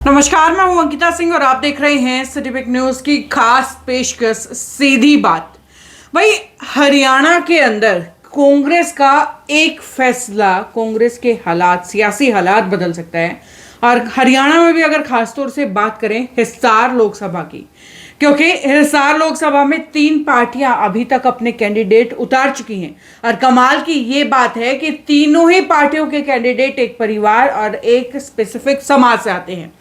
नमस्कार, मैं हूं अंकिता सिंह और आप देख रहे हैं सिटी बिग न्यूज की खास पेशकश सीधी बात। भाई, हरियाणा के अंदर कांग्रेस का एक फैसला कांग्रेस के हालात, सियासी हालात बदल सकता है। और हरियाणा में भी अगर खासतौर से बात करें हिसार लोकसभा की, क्योंकि हिसार लोकसभा में 3 पार्टियां अभी तक अपने कैंडिडेट उतार चुकी हैं। और कमाल की ये बात है कि तीनों ही पार्टियों के कैंडिडेट एक परिवार और एक स्पेसिफिक समाज से आते हैं।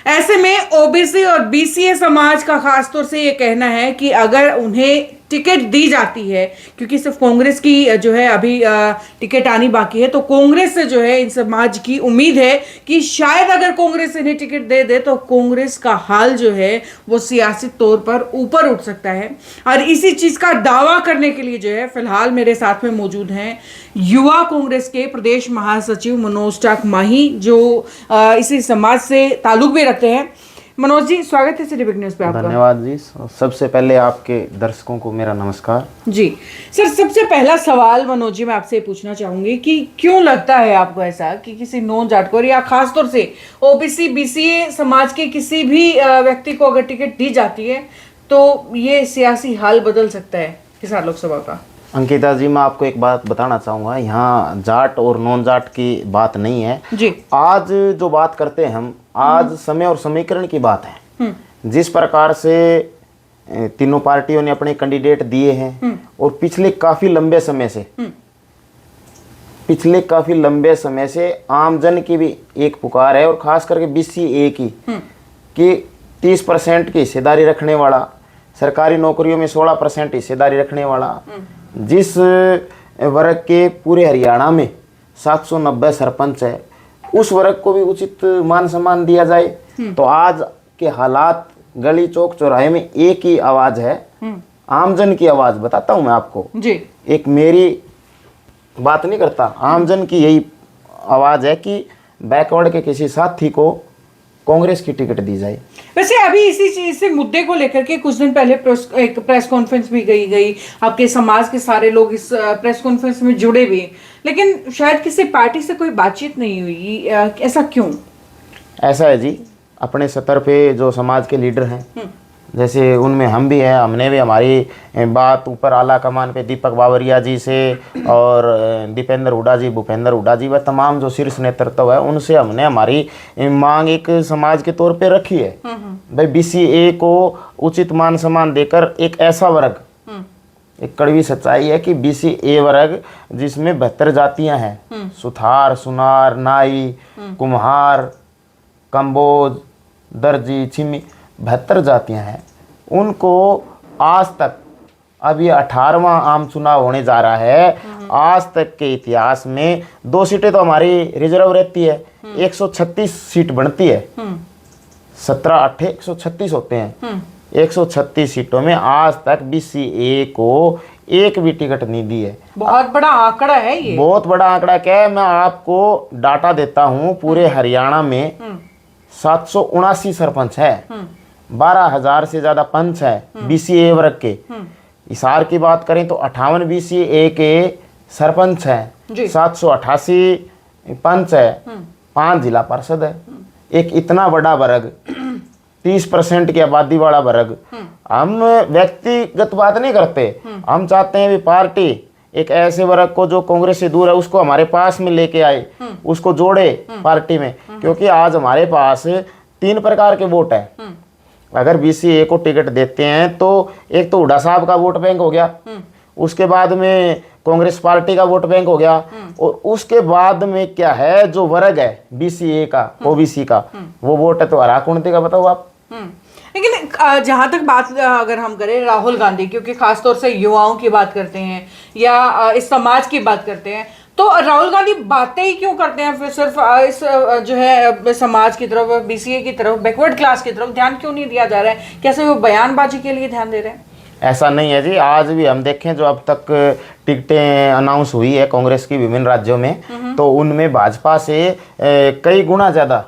ऐसे में ओबीसी और बीसीए समाज का खासतौर से ये कहना है कि अगर उन्हें टिकट दी जाती है, क्योंकि सिर्फ कांग्रेस की जो है अभी टिकट आनी बाकी है, तो कांग्रेस से जो है इन समाज की उम्मीद है कि शायद अगर कांग्रेस इन्हें टिकट दे दे तो कांग्रेस का हाल जो है वो सियासी तौर पर ऊपर उठ सकता है। और इसी चीज का दावा करने के लिए जो है फिलहाल मेरे साथ में मौजूद हैं युवा कांग्रेस के प्रदेश महासचिव मनोज टाक माही, जो इसी समाज से ताल्लुक भी रखते हैं। मनोज जी, स्वागत है सिटी बिग न्यूज पे आपका। धन्यवाद जी। सबसे पहले आपके दर्शकों को मेरा नमस्कार जी सर, सबसे पहला सवाल मनोज जी मैं आपसे पूछना चाहूंगी कि क्यों लगता है आपको ऐसा कि किसी नॉन जाट को या खासतौर से ओबीसी बीसीए समाज के किसी भी व्यक्ति को अगर टिकट दी जाती है तो ये सियासी हाल बदल सकता है हिसार लोकसभा का? अंकिता जी, मैं आपको एक बात बताना चाहूँगा। यहाँ जाट और नॉन जाट की बात नहीं है जी। आज जो बात करते हैं हम, आज समय और समीकरण की बात है। जिस प्रकार से तीनों पार्टियों ने अपने कैंडिडेट दिए हैं और पिछले काफी लंबे समय से आमजन की भी एक पुकार है, और खास करके बीसीए की कि 30% की हिस्सेदारी रखने वाला, सरकारी नौकरियों में 16% हिस्सेदारी रखने वाला, जिस वर्ग के पूरे हरियाणा में 790 सरपंच है, उस वर्ग को भी उचित मान सम्मान दिया जाए। तो आज के हालात, गली चौक चौराहे में एक ही आवाज है, आमजन की आवाज। बताता हूं मैं आपको जी। एक मेरी बात नहीं करता, आमजन की यही आवाज है कि बैकवर्ड के किसी साथी को कांग्रेस की टिकट दी जाए। वैसे अभी इसी मुद्दे को लेकर के कुछ दिन पहले एक प्रेस कॉन्फ्रेंस भी गई आपके समाज के सारे लोग इस प्रेस कॉन्फ्रेंस में जुड़े भी, लेकिन शायद किसी पार्टी से कोई बातचीत नहीं हुई। ऐसा क्यों? ऐसा है जी, अपने स्तर पे जो समाज के लीडर हैं, जैसे उनमें हम भी हैं, हमने भी हमारी बात ऊपर आला कमान पे दीपक बावरिया जी से और दीपेंद्र हुड्डा जी, भूपेंद्र हुड्डा जी व तमाम जो शीर्ष नेतृत्व है, उनसे हमने हमारी मांग एक समाज के तौर पे रखी है। भाई, बीसीए को उचित मान सम्मान देकर एक ऐसा वर्ग, एक कड़वी सच्चाई है कि बीसीए वर्ग जिसमें 72 जातियां हैं, सुथार, सुनार, नाई, कुम्हार, कंबोज, दर्जी, छिमी, 72 जातियां हैं, उनको आज तक, अब ये 18वां आम चुनाव होने जा रहा है, आज तक के इतिहास में 2 सीटें तो हमारी रिजर्व रहती है, 136 सीट बनती है, 17 8 136 होते हैं। 136 सीटों में आज तक बीसीए को एक भी टिकट नहीं दी है। बहुत बड़ा आंकड़ा है ये। बहुत बड़ा आंकड़ा क्या है, मैं आपको डाटा देता हूँ। पूरे हरियाणा में 779 सरपंच है, 12,000 से ज्यादा पंच है बीसीए वर्ग के। हिसार की बात करें तो 58 बीसीए के सरपंच है, 788 पंच है, 5 जिला पार्षद है। एक इतना बड़ा वर्ग, 30% की आबादी वाला वर्ग। हम व्यक्तिगत बात नहीं करते, हम चाहते हैं भी पार्टी एक ऐसे वर्ग को जो कांग्रेस से दूर है उसको हमारे पास में लेके आए, उसको जोड़े पार्टी में। क्योंकि आज हमारे पास 3 प्रकार के वोट है। अगर बीसीए को टिकट देते हैं तो एक तो हुड्डा साहब का वोट बैंक हो गया, उसके बाद में कांग्रेस पार्टी का वोट बैंक हो गया, और उसके बाद में क्या है, जो वर्ग है बीसीए का, ओबीसी का, वो वोट है तो अराकुंती का। बताओ आप। लेकिन जहां तक बात अगर हम करें राहुल गांधी, क्योंकि खासतौर से युवाओं की बात करते हैं या इस समाज की बात करते हैं, तो राहुल गांधी बातें ही क्यों करते हैं? फिर सिर्फ इस जो है समाज की तरफ, बीसीए की तरफ, बैकवर्ड क्लास की तरफ ध्यान क्यों नहीं दिया जा रहा है? कैसे वो बयानबाजी के लिए ध्यान दे रहे हैं? ऐसा नहीं है जी। आज भी हम देखें, जो अब तक टिकटें अनाउंस हुई है कांग्रेस की विभिन्न राज्यों में, तो उनमें भाजपा से कई गुना ज्यादा,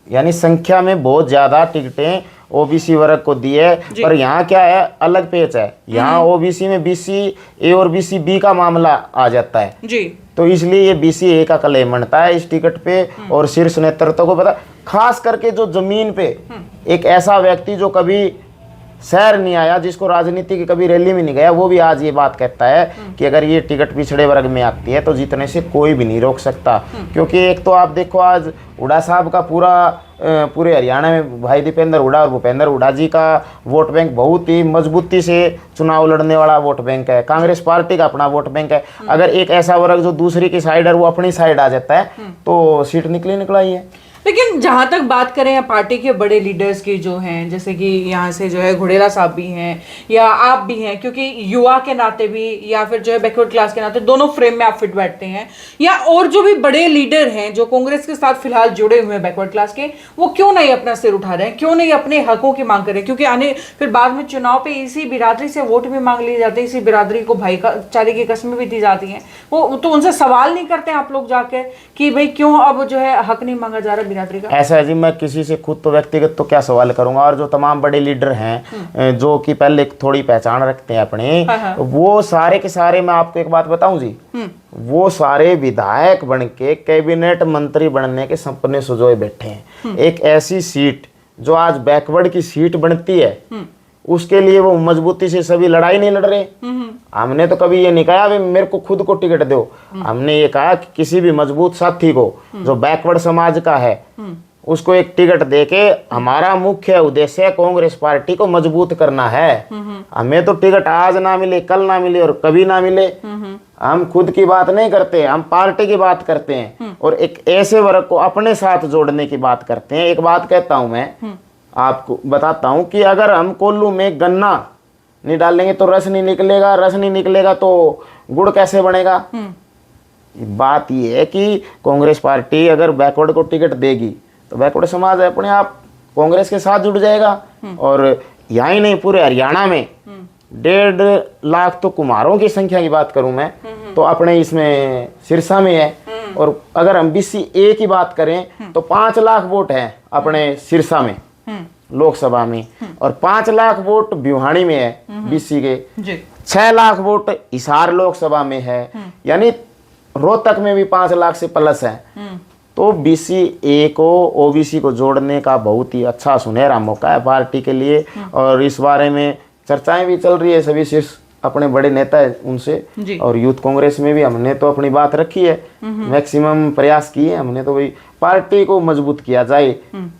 यानी संख्या में बहुत ज्यादा टिकटें ओबीसी वर्ग को दी है। पर यहाँ क्या है, अलग पेच है। यहाँ ओबीसी में बीसी ए और बीसी बी का मामला आ जाता है जी। तो इसलिए ये BCA का क्लेम बनता है इस टिकट पे। और शीर्ष नेतृत्व को पता, खास करके जो जमीन पे एक ऐसा व्यक्ति जो कभी शहर नहीं आया, जिसको राजनीति की कभी रैली में नहीं गया, वो भी आज ये बात कहता है कि अगर ये टिकट पिछड़े वर्ग में आती है तो जीतने से कोई भी नहीं रोक सकता। क्योंकि एक तो आप देखो आज हुड्डा साहब का पूरे हरियाणा में भाई दीपेंद्र हुड्डा और भूपेंद्र हुड्डा जी का वोट बैंक बहुत ही मजबूती से चुनाव लड़ने वाला वोट बैंक है। कांग्रेस पार्टी का अपना वोट बैंक है। अगर एक ऐसा वर्ग जो दूसरी की साइड है वो अपनी साइड आ जाता है तो सीट निकला ही है। लेकिन जहां तक बात करें पार्टी के बड़े लीडर्स की जो हैं, जैसे कि यहाँ से जो है घुड़ेला साहब भी हैं या आप भी हैं, क्योंकि युवा के नाते भी या फिर जो है बैकवर्ड क्लास के नाते दोनों फ्रेम में आप फिट बैठते हैं, या और जो भी बड़े लीडर हैं जो कांग्रेस के साथ फिलहाल जुड़े हुए हैं बैकवर्ड क्लास के, वो क्यों नहीं अपना सिर उठा रहे हैं, क्यों नहीं अपने हकों की मांग कर रहे हैं? क्योंकि आने फिर बाद में चुनाव पे इसी बिरादरी से वोट भी मांग लिए जाते हैं, इसी बिरादरी को भाईचारे की कस्में भी दी जाती हैं। वो तो उनसे सवाल नहीं करते आप लोग जाकर कि भाई क्यों अब जो है हक नहीं मांगा जा रहा बिरादरी का? ऐसा है जी, मैं किसी से खुद तो व्यक्तिगत तो क्या सवाल करूंगा, और जो तमाम बड़े लीडर हैं जो कि पहले थोड़ी पहचान रखते हैं अपने, वो सारे के सारे, मैं आपको एक बात बताऊं जी, वो सारे विधायक बन के कैबिनेट मंत्री बनने के सपने सुजोए बैठे हैं। एक ऐसी सीट जो आज बैकवर्ड की सीट बनती है उसके लिए वो मजबूती से सभी लड़ाई नहीं लड़ रहे। हमने तो कभी ये नहीं कहा भी मेरे को खुद को टिकट दो, हमने ये कहा कि किसी भी मजबूत साथी को जो बैकवर्ड समाज का है उसको एक टिकट देके, हमारा मुख्य उद्देश्य कांग्रेस पार्टी को मजबूत करना है। हमें तो टिकट आज ना मिले, कल ना मिले और कभी ना मिले, हम खुद की बात नहीं करते, हम पार्टी की बात करते हैं और एक ऐसे वर्ग को अपने साथ जोड़ने की बात करते हैं। एक बात कहता हूं मैं आपको, बताता हूं कि अगर हम कोल्लू में गन्ना नहीं डालेंगे तो रस नहीं निकलेगा, रस नहीं निकलेगा तो गुड़ कैसे बनेगा। बात यह है कि कांग्रेस पार्टी अगर बैकवर्ड को टिकट देगी तो बैकवर्ड समाज अपने आप कांग्रेस के साथ जुड़ जाएगा। और यहाँ ही नहीं, पूरे हरियाणा में 1.5 लाख तो कुम्हारों की संख्या की बात करूं मैं तो अपने इसमें सिरसा में है। और अगर हम BCA की बात करें तो 5 लाख वोट हैं अपने सिरसा में लोकसभा में, और 5 लाख वोट भिवानी में है BC के, 6 लाख वोट हिसार लोकसभा में है, यानी रोहतक में भी 5 लाख से प्लस है। तो BCA को OBC को जोड़ने का बहुत ही अच्छा सुनहरा मौका है पार्टी के लिए। और इस बारे में चर्चाएं भी चल रही है, सभी शीर्ष अपने बड़े नेता है उनसे, और यूथ कांग्रेस में भी हमने तो अपनी बात रखी है, मैक्सिमम प्रयास किए हमने तो भाई पार्टी को मजबूत किया जाए,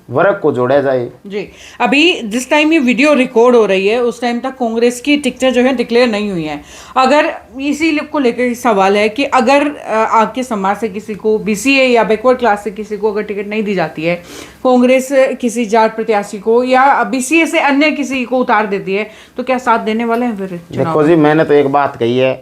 वर्ग को जोड़ा जाए जी। अभी जिस टाइम ये वीडियो रिकॉर्ड हो रही है उस टाइम तक कांग्रेस की टिकटें जो है डिक्लेयर नहीं हुई हैं। अगर इसी को लेकर सवाल है कि अगर आपके समाज से किसी को BCA या बैकवर्ड क्लास से किसी को अगर टिकट नहीं दी जाती है, कांग्रेस किसी जाट प्रत्याशी को या BCA से अन्य किसी को उतार देती है, तो क्या साथ देने वाले हैं फिर? देखो जी, मैंने तो एक बात कही है,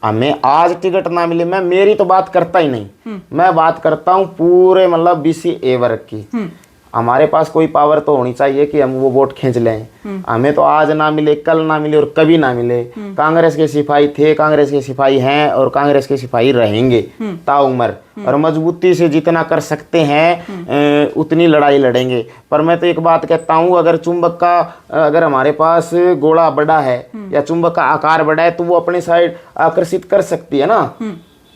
हमें आज टिकट ना मिले, मैं मेरी तो बात करता ही नहीं, मैं बात करता हूँ पूरे मतलब BCA वर्ग की। हमारे पास कोई पावर तो होनी चाहिए कि हम वो वोट खींच लें। हमें तो आज ना मिले, कल ना मिले और कभी ना मिले। कांग्रेस के सिपाही थे, कांग्रेस के सिपाही हैं और कांग्रेस के सिपाही रहेंगे ताउम्र, और मजबूती से जितना कर सकते हैं उतनी लड़ाई लड़ेंगे। पर मैं तो एक बात कहता हूँ, अगर चुंबक का, अगर हमारे पास गोला बड़ा है या चुंबक का आकार बड़ा है तो वो अपनी साइड आकर्षित कर सकती है ना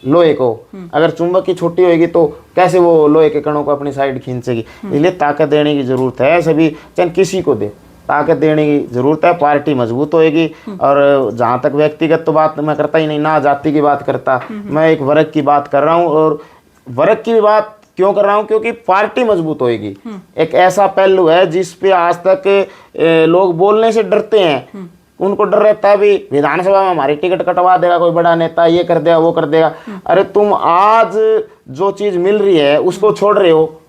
लोहे को। अगर चुंबक की छोटी होगी तो कैसे वो लोहे के कणों को अपनी साइड खींचेगी। इसलिए ताकत देने की जरूरत है, सभी चाहे किसी को दे, ताकत देने की जरूरत है, पार्टी मजबूत होएगी। और जहाँ तक व्यक्तिगत तो बात मैं करता ही नहीं, ना जाति की बात करता, मैं एक वर्ग की बात कर रहा हूँ। और वर्ग की बात क्यों कर रहा हूँ? क्योंकि पार्टी मजबूत होएगी। एक ऐसा पहलू है जिस पे आज तक लोग बोलने से डरते हैं, उनको डर रहता है भी विधानसभा में हमारी टिकट कटवा देगा कोई बड़ा नेता, ये कर देगा वो कर देगा। अरे तुम आज जो चीज मिल रही है उसको छोड़ रहे हो।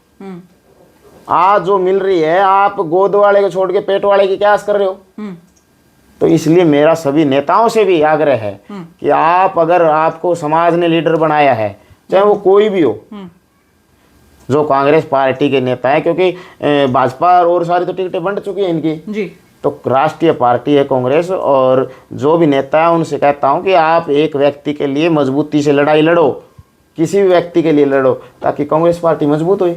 आज जो मिल रही है आप गोद वाले को छोड़ के पेट वाले की क्या आस कर रहे हो? तो इसलिए मेरा सभी नेताओं से भी आग्रह है कि आप, अगर आपको समाज ने लीडर बनाया है, चाहे वो कोई भी हो, जो कांग्रेस पार्टी के नेता है, क्योंकि भाजपा और सारी तो टिकटें बंट चुकी है इनकी जी, तो राष्ट्रीय पार्टी है कांग्रेस। और जो भी नेता है उनसे कहता हूं कि आप एक व्यक्ति के लिए मजबूती से लड़ाई लड़ो, किसी भी व्यक्ति के लिए लड़ो, ताकि कांग्रेस पार्टी मजबूत हो।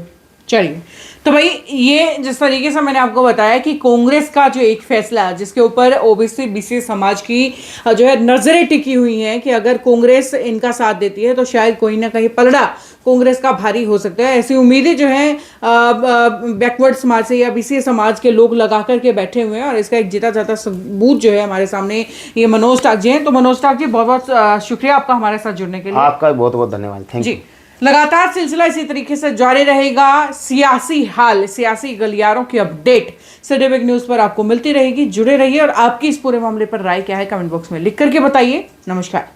चलिए, तो भाई ये जिस तरीके से मैंने आपको बताया कि कांग्रेस का जो एक फैसला जिसके ऊपर ओबीसी बीसी समाज की जो है नजरें टिकी हुई हैं कि अगर कांग्रेस इनका साथ देती है तो शायद कोई ना कहीं पलड़ा कांग्रेस का भारी हो सकता है, ऐसी उम्मीदें जो है बैकवर्ड समाज से या बीसी समाज के लोग लगा करके बैठे हुए हैं। और इसका एक जीता जाता सबूत जो है हमारे सामने ये मनोज टाक जी हैं। तो मनोज टाक जी, बहुत बहुत शुक्रिया आपका हमारे साथ जुड़ने के लिए। आपका बहुत बहुत धन्यवाद, थैंक यू। जी, लगातार सिलसिला इसी तरीके से जारी रहेगा। सियासी हाल, सियासी गलियारों की अपडेट सिटी बिग न्यूज पर आपको मिलती रहेगी। जुड़े रहिए और आपकी इस पूरे मामले पर राय क्या है कमेंट बॉक्स में लिख करके बताइए। नमस्कार।